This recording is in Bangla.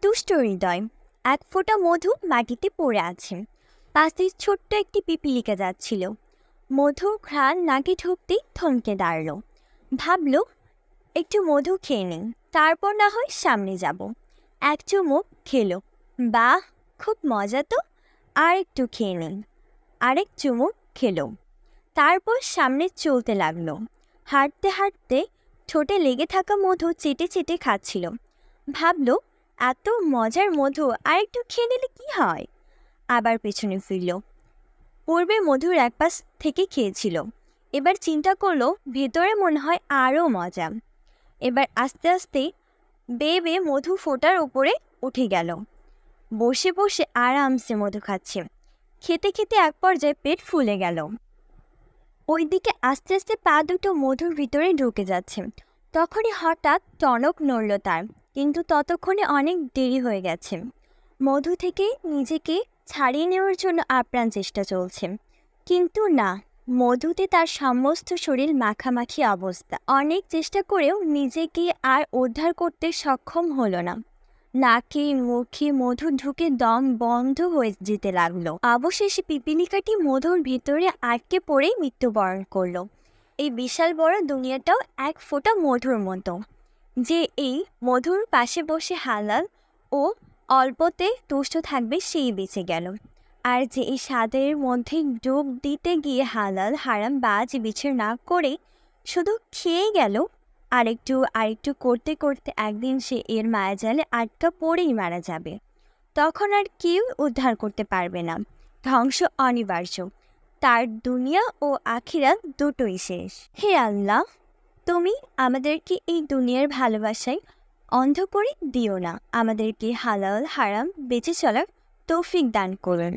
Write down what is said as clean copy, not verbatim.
দুষ্ট হৃদয়। এক ফোঁটা মধু মাটিতে পড়ে আছে। পাশে ছোট্ট একটি পিপিলিকা যাচ্ছিল। মধুর ঘ্রাণ নাকে ঢুকতেই থমকে দাঁড়ালো। ভাবলো, একটু মধু খেয়ে নিই, তারপর না হয় সামনে যাব। এক চুমুক খেলো। বাহ, খুব মজা তো। আর একটু খেয়ে নিই। আরেক চুমুক খেলো। তারপর সামনে চলতে লাগলো। হাঁটতে হাঁটতে ঠোঁটে লেগে থাকা মধু চেটে চেটে খাচ্ছিল। ভাবলো, এত মজার মধু আর একটু খেয়ে নিলে কি হয়। আবার পেছনে ফিরল। পূর্বে মধুর এক পাশ থেকে খেয়েছিল। এবার চিন্তা করলো, ভেতরে মনে হয় আরও মজা। এবার আস্তে আস্তে বেয়ে বেয়ে মধু ফোঁটার উপরে উঠে গেল। বসে বসে আরামসে মধু খাচ্ছে। খেতে খেতে এক পর্যায়ে পেট ফুলে গেল। ওইদিকে আস্তে আস্তে পা দুটো মধুর ভিতরে ঢুকে যাচ্ছে। তখনই হঠাৎ টনক নড়ল তার, কিন্তু ততক্ষণে অনেক দেরি হয়ে গেছে। মধু থেকে নিজেকে ছাড়িয়ে নেওয়ার জন্য আপ্রাণ চেষ্টা চলছে, কিন্তু না, মধুতে তার সমস্ত শরীর মাখামাখি অবস্থা। অনেক চেষ্টা করেও নিজেকে আর উদ্ধার করতে সক্ষম হলো না। নাকে মুখে মধু ঢুকে দম বন্ধ হয়ে যেতে লাগলো। অবশেষে পিপিলিকাটি মধুর ভিতরে আটকে পড়েই মৃত্যুবরণ করলো। এই বিশাল বড় দুনিয়াটাও এক ফোঁটা মধুর মতো, যে এই মধুর পাশে বসে হালাল ও অল্পতে তুষ্ট থাকবে সেই বেঁচে গেল। আর যে এই স্বাদের মধ্যে ডুব দিতে গিয়ে হালাল হারাম বাজ বিচার না করে শুধু খেয়ে গেল, আরেকটু আরেকটু করতে করতে একদিন সে এর মায়াজালে আটকা পড়েই মারা যাবে। তখন আর কেউ উদ্ধার করতে পারবে না। ধ্বংস অনিবার্য। তার দুনিয়া ও আখিরাত দুটোই শেষ। হে আল্লাহ, তুমি আমাদেরকে এই দুনিয়ার ভালোবাসায় অন্ধ করে দিও না। আমাদেরকে হালাল হারাম বেঁচে চলার তৌফিক দান করুন।